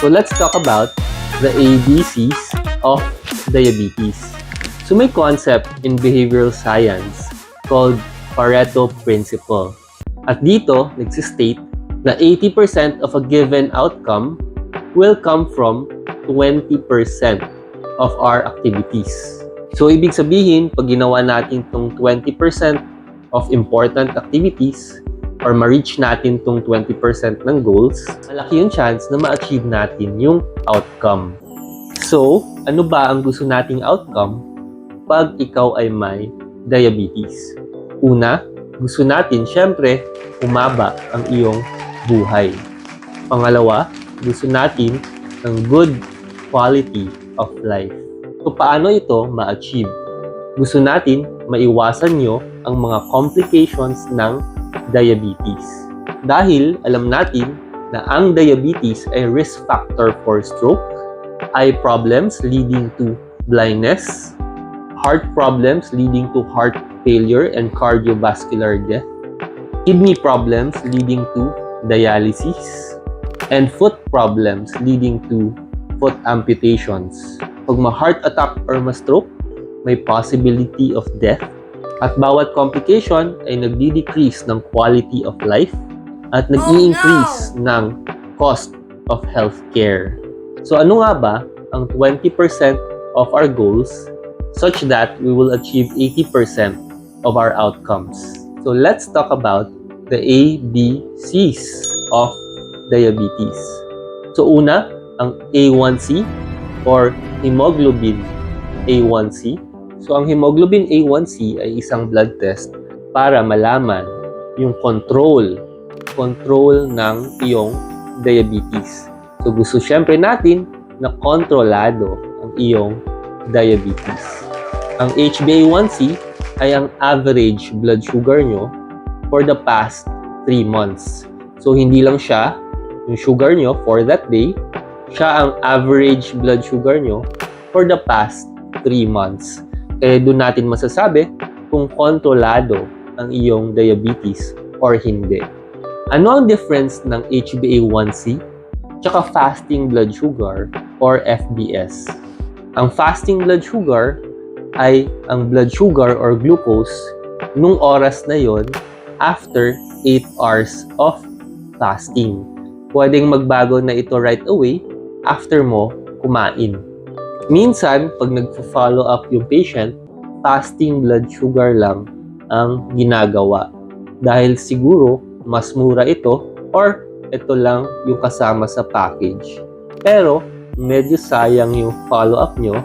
So let's talk about the ABCs of diabetes. So may concept in behavioral science called Pareto Principle. At dito, nagsistate na 80% of a given outcome will come from 20% of our activities. So ibig sabihin, pag ginawa natin tong 20% of important activities or ma-reach natin tong 20% ng goals, malaki yung chance na ma-achieve natin yung outcome. So, ano ba ang gusto nating outcome pag ikaw ay may diabetes? Una, gusto natin syempre umaba ang iyong buhay. Pangalawa, gusto natin ng good quality of life. So, paano ito ma-achieve? Gusto natin maiwasan nyo ang mga complications ng diabetes. Dahil alam natin na ang diabetes ay risk factor for stroke, eye problems leading to blindness, heart problems leading to heart failure and cardiovascular death, kidney problems leading to dialysis, and foot problems leading to foot amputations. Pag ma-heart attack or ma-stroke, may possibility of death. At bawat complication ay nagdi-decrease ng quality of life at nag-i-increase ng cost of healthcare. So ano nga ba ang 20% of our goals such that we will achieve 80% of our outcomes? So let's talk about the ABCs of diabetes. So una, ang A1C or hemoglobin A1C. So ang hemoglobin A1C ay isang blood test para malaman yung control ng iyong diabetes. So gusto syempre natin na kontrolado ang iyong diabetes. Ang HbA1c ay ang average blood sugar nyo for the past 3 months. So hindi lang siya yung sugar nyo for that day, siya ang average blood sugar nyo for the past 3 months. Kaya doon natin masasabi kung kontrolado ang iyong diabetes or hindi. Ano ang difference ng HbA1c tsaka fasting blood sugar or FBS? Ang fasting blood sugar ay ang blood sugar or glucose nung oras na yon after 8 hours of fasting. Pwedeng magbago na ito right away after mo kumain. Minsan, pag nagpo-follow up yung patient, fasting blood sugar lang ang ginagawa. Dahil siguro, mas mura ito or ito lang yung kasama sa package. Pero, medyo sayang yung follow-up nyo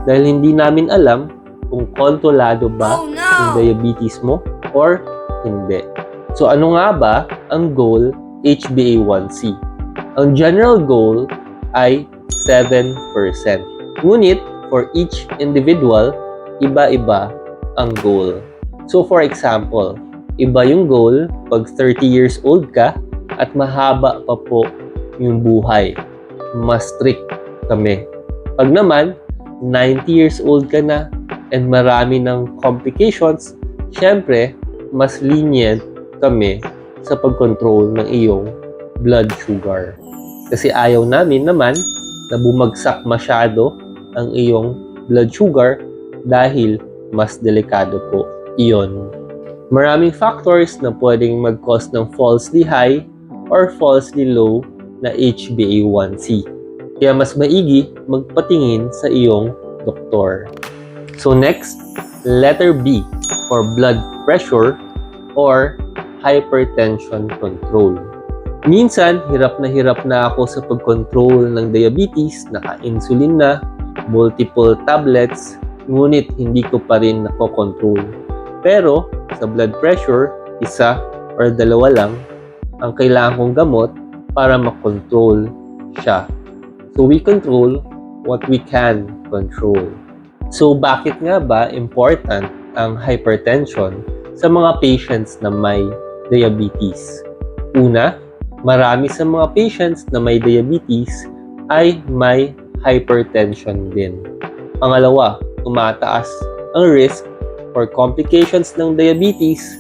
dahil hindi namin alam kung kontrolado ba yung diabetes mo or hindi. So, ano nga ba ang goal HbA1c? Ang general goal ay 7%. Ngunit, for each individual, iba-iba ang goal. So, for example, iba yung goal pag 30 years old ka at mahaba pa po yung buhay. Mas strict kami. Pag naman, 90 years old ka na and marami ng complications, syempre, mas lenient kami sa pag-control ng iyong blood sugar. Kasi ayaw namin naman na bumagsak masyado ang iyong blood sugar dahil mas delikado po iyon. Maraming factors na pwedeng mag-cause ng falsely high or falsely low na HbA1c. Kaya mas maigi magpatingin sa iyong doktor. So next, letter B for blood pressure or hypertension control. Minsan, hirap na ako sa pag-control ng diabetes, naka-insulin na, multiple tablets, ngunit hindi ko pa rin nako-control. Pero sa blood pressure, isa or dalawa lang ang kailangan kong gamot para makontrol siya. So we control what we can control. So bakit nga ba important ang hypertension sa mga patients na may diabetes? Una, marami sa mga patients na may diabetes ay may hypertension din. Pangalawa, tumataas ang risk for complications ng diabetes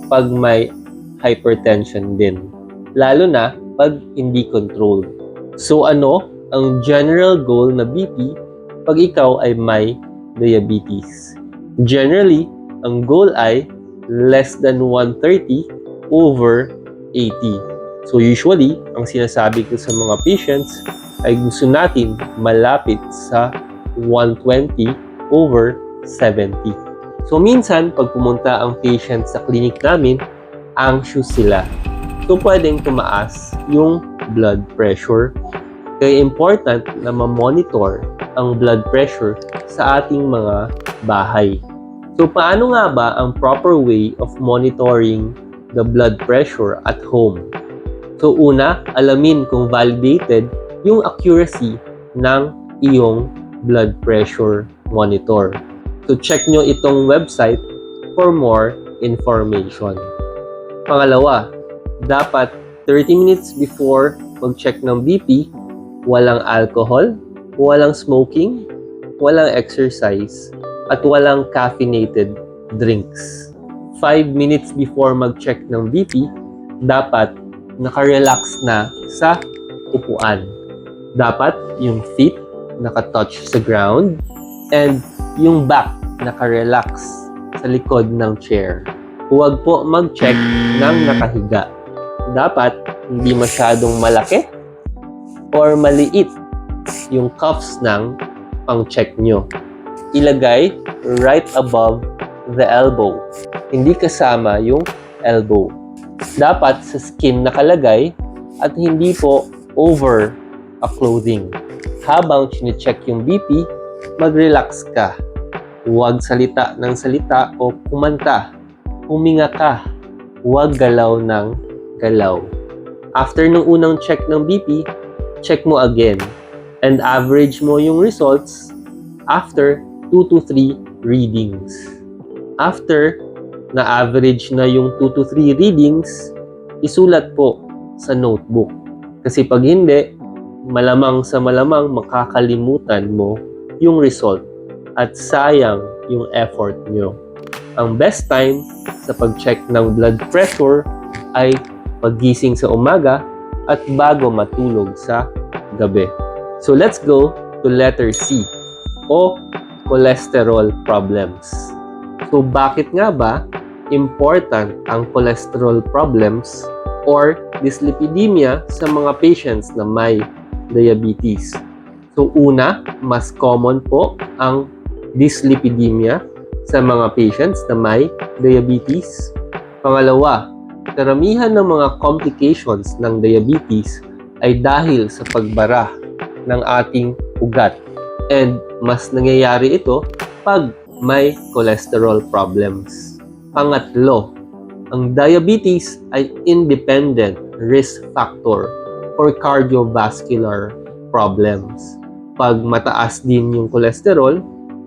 pag may hypertension din. Lalo na pag hindi controlled. So ano ang general goal na BP pag ikaw ay may diabetes? Generally, ang goal ay less than 130 over 80. So usually, ang sinasabi ko sa mga patients ay gusto natin malapit sa 120 over 70. So minsan, pag pumunta ang patient sa clinic namin, anxious sila. So pwedeng tumaas yung blood pressure. Kaya important na ma-monitor ang blood pressure sa ating mga bahay. So paano nga ba ang proper way of monitoring the blood pressure at home? So una, alamin kung validated yung accuracy ng iyong blood pressure monitor. So check nyo itong website for more information. Pangalawa, dapat 30 minutes before mag-check ng BP, walang alcohol, walang smoking, walang exercise, at walang caffeinated drinks. 5 minutes before mag-check ng BP, dapat nakarelax na sa upuan. Dapat yung feet nakatouch sa ground and yung back nakarelax sa likod ng chair. Huwag po mag-check ng nakahiga. Dapat hindi masyadong malaki or maliit yung cuffs ng pang-check nyo. Ilagay right above the elbow. Hindi kasama yung elbow. Dapat sa skin nakalagay at hindi po over a clothing. Habang chine-check yung BP, mag-relax ka. Huwag salita ng salita o kumanta. Huminga ka. Huwag galaw ng galaw. After ng unang check ng BP, check mo again and average mo yung results after 2 to 3 readings. After na-average na yung 2 to 3 readings, isulat po sa notebook. Kasi pag hindi, malamang sa malamang makakalimutan mo yung result at sayang yung effort nyo. Ang best time sa pag-check ng blood pressure ay paggising sa umaga at bago matulog sa gabi. So let's go to letter C o cholesterol problems. So bakit nga ba important ang cholesterol problems or dyslipidemia sa mga patients na may diabetes? So una, mas common po ang dyslipidemia sa mga patients na may diabetes. Pangalawa, karamihan ng mga complications ng diabetes ay dahil sa pagbara ng ating ugat. And mas nangyayari ito pag may cholesterol problems. Pangatlo, ang diabetes ay independent risk factor for cardiovascular problems. Pag mataas din yung cholesterol,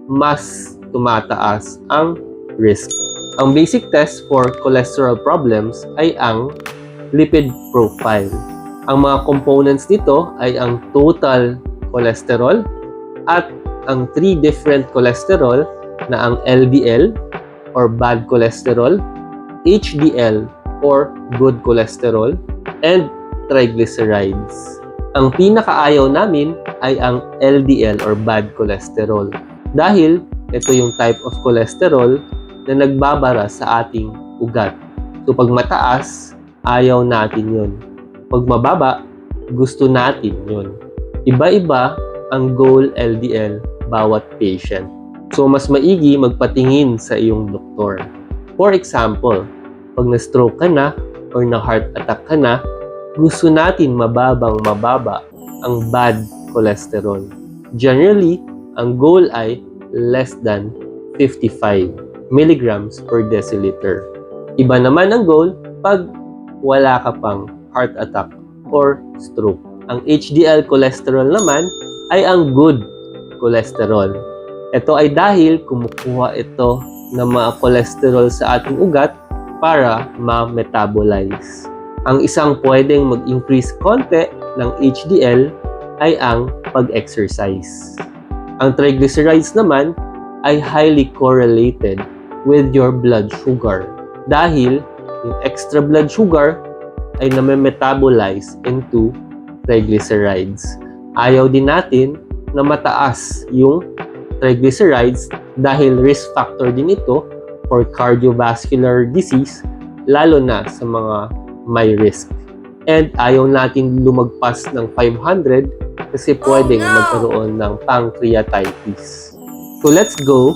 mas tumataas ang risk. Ang basic test for cholesterol problems ay ang lipid profile. Ang mga components nito ay ang total cholesterol at ang 3 different cholesterol na ang LDL or bad cholesterol, HDL or good cholesterol, and triglycerides. Ang pinakaayaw namin ay ang LDL or bad cholesterol dahil ito yung type of cholesterol na nagbabara sa ating ugat. So pag mataas, ayaw natin yun. Pag mababa, gusto natin yun. Iba-iba ang goal LDL bawat patient. So mas maigi magpatingin sa iyong doktor. For example, pag na-stroke ka na or na-heart attack ka na, gusto natin mababa ang bad cholesterol. Generally, ang goal ay less than 55 milligrams per deciliter. Iba naman ang goal pag wala ka pang heart attack or stroke. Ang HDL cholesterol naman ay ang good cholesterol. Ito ay dahil kumukuha ito ng mga cholesterol sa ating ugat para ma-metabolize. Ang isang pwedeng mag-increase konti ng HDL ay ang pag-exercise. Ang triglycerides naman ay highly correlated with your blood sugar dahil yung extra blood sugar ay na-metabolize into triglycerides. Ayaw din natin na mataas yung triglycerides dahil risk factor din ito for cardiovascular disease, lalo na sa mga may risk. And ayaw natin lumagpas ng 500 kasi pwedeng magkaroon ng pancreatitis. So let's go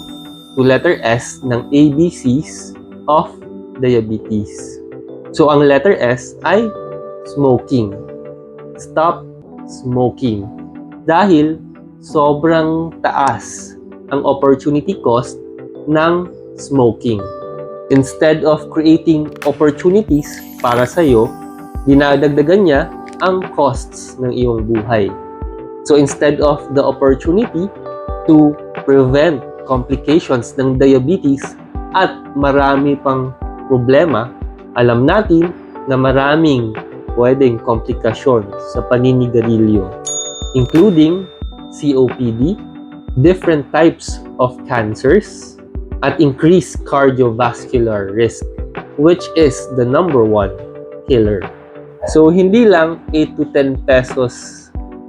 to letter S ng ABCs of diabetes. So ang letter S ay smoking. Stop smoking. Dahil sobrang taas ang opportunity cost ng smoking. Instead of creating opportunities para sa'yo, dinadagdagan niya ang costs ng iyong buhay. So instead of the opportunity to prevent complications ng diabetes at marami pang problema, alam natin na maraming pwedeng komplikasyon sa paninigarilyo, including COPD, different types of cancers, at increased cardiovascular risk, which is the number one killer. So, hindi lang 8 to 10 pesos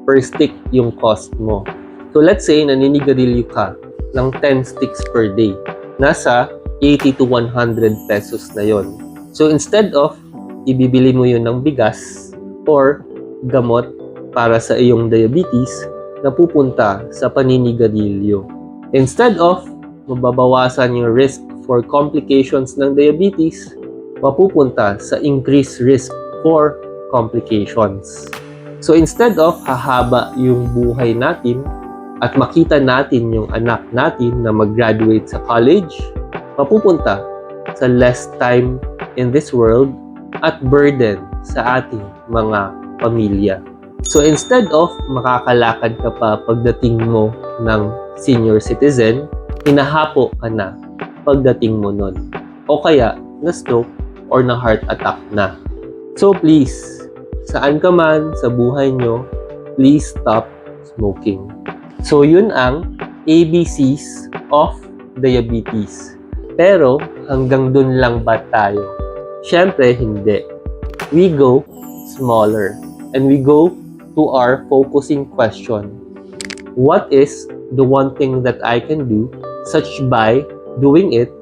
per stick yung cost mo. So, let's say naninigarilyo ka ng 10 sticks per day. Nasa 80 to 100 pesos na yon. So, instead of ibibili mo yun ng bigas or gamot para sa iyong diabetes, napupunta sa paninigarilyo. Instead of mababawasan yung risk for complications ng diabetes, mapupunta sa increased risk for complications. So instead of hahaba yung buhay natin at makita natin yung anak natin na mag-graduate sa college, mapupunta sa less time in this world at burden sa ating mga pamilya. So instead of makakalakad ka pa pagdating mo ng senior citizen, hinahapo ka na pagdating mo nun. O kaya na-stroke or na-heart attack na. So please, saan ka man sa buhay nyo, please stop smoking. So yun ang ABCs of diabetes. Pero hanggang dun lang ba tayo? Siyempre hindi. We go smaller and we go to our focusing question. What is the one thing that I can do such by doing it,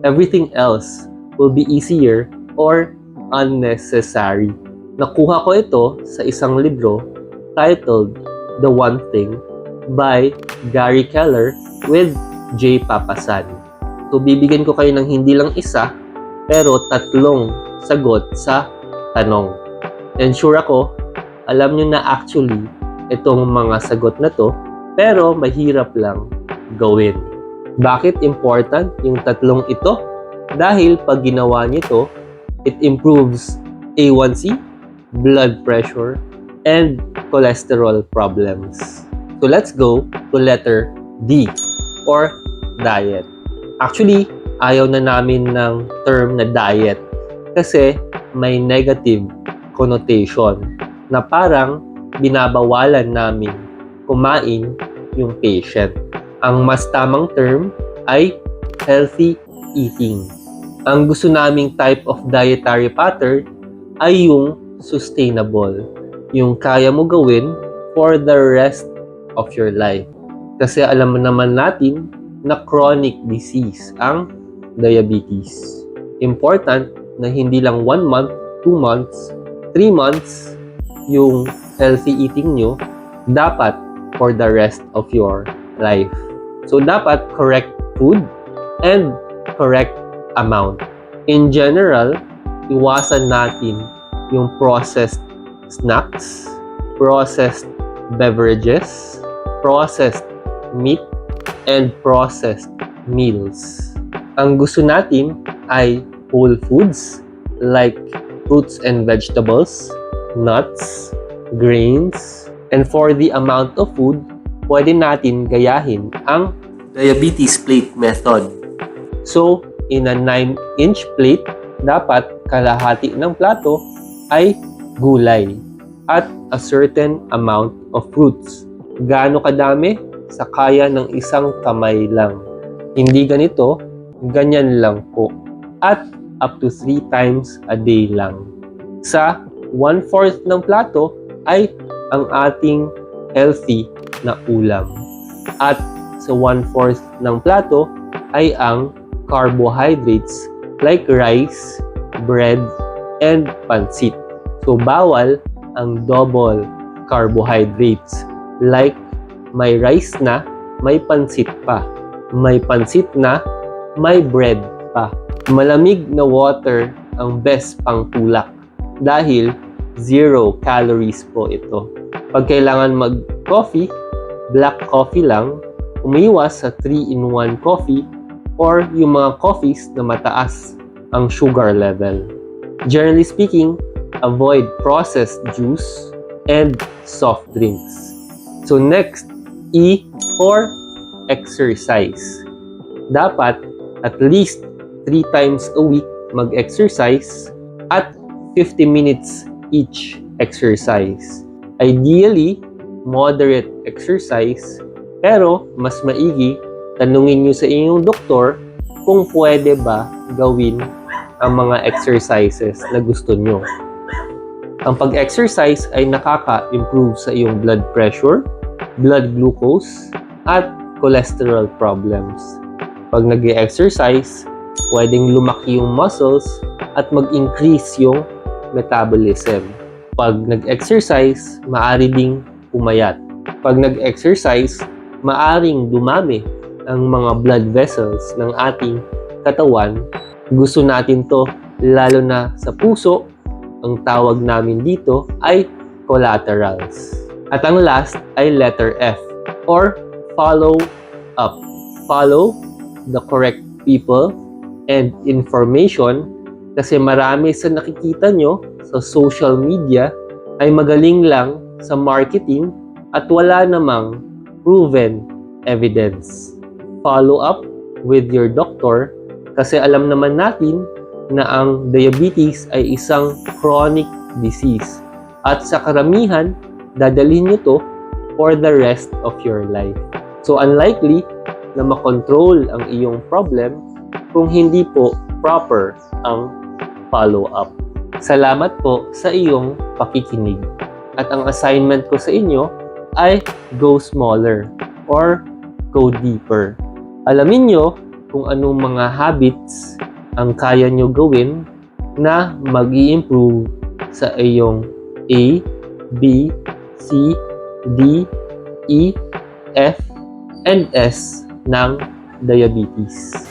everything else will be easier or unnecessary? Nakuha ko ito sa isang libro titled The One Thing by Gary Keller with J. Papasan. So bibigyan ko kayo ng hindi lang isa pero tatlong sagot sa tanong. And sure ako, alam nyo na actually itong mga sagot na to pero mahirap lang gawin. Bakit important yung tatlong ito? Dahil pag ginawa nyo to, it improves A1C, blood pressure, and cholesterol problems. So let's go to letter D or diet. Actually, ayaw na namin ng term na diet kasi may negative connotation na parang binabawalan namin kumain yung patient. Ang mas tamang term ay healthy eating. Ang gusto naming type of dietary pattern ay yung sustainable, yung kaya mo gawin for the rest of your life. Kasi alam naman natin na chronic disease ang diabetes. Important na hindi lang 1 month, 2 months, 3 months yung healthy eating nyo, dapat for the rest of your life. So, dapat correct food and correct amount. In general, iwasan natin yung processed snacks, processed beverages, processed meat, and processed meals. Ang gusto natin ay whole foods like fruits and vegetables, nuts, grains, and for the amount of food, pwede natin gayahin ang diabetes plate method. So, in a 9-inch plate, dapat kalahati ng plato ay gulay at a certain amount of fruits. Gaano kadami? Sa kaya ng isang kamay lang. Hindi ganito, ganyan lang po. At up to 3 times a day lang. Sa 1/4 ng plato ay ang ating healthy na ulam. At sa 1/4 ng plato ay ang carbohydrates like rice, bread, and pansit. So bawal ang double carbohydrates like may rice na, may pansit pa. May pansit na, may bread pa. Malamig na water ang best pang tulak dahil 0 calories po ito. Pag kailangan mag-coffee, black coffee lang, umiwas sa 3-in-1 coffee or yung mga coffees na mataas ang sugar level. Generally speaking, avoid processed juice and soft drinks. So next, E for exercise. Dapat at least 3 times a week mag-exercise at 50 minutes each exercise. Ideally, moderate exercise, pero mas maigi tanungin nyo sa inyong doktor kung pwede ba gawin ang mga exercises na gusto nyo. Ang pag-exercise ay nakaka-improve sa iyong blood pressure, blood glucose, at cholesterol problems. Pag nag-exercise, pwedeng lumaki yung muscles at mag-increase yung metabolism. Pag nag-exercise, maaari ding pumayat. Pag nag-exercise, maaring dumami ang mga blood vessels ng ating katawan. Gusto natin to lalo na sa puso. Ang tawag namin dito ay collaterals. At ang last ay letter F or follow up. Follow the correct people and information kasi marami sa nakikita nyo sa social media ay magaling lang sa marketing at wala namang proven evidence. Follow up with your doctor kasi alam naman natin na ang diabetes ay isang chronic disease at sa karamihan, dadalhin nyo to for the rest of your life. So unlikely na makontrol ang iyong problem kung hindi po proper ang follow-up. Salamat po sa iyong pakikinig. At ang assignment ko sa inyo ay go smaller or go deeper. Alamin nyo kung anong mga habits ang kaya nyo gawin na mag-i-improve sa iyong A, B, C, D, E, F, and S ng diabetes.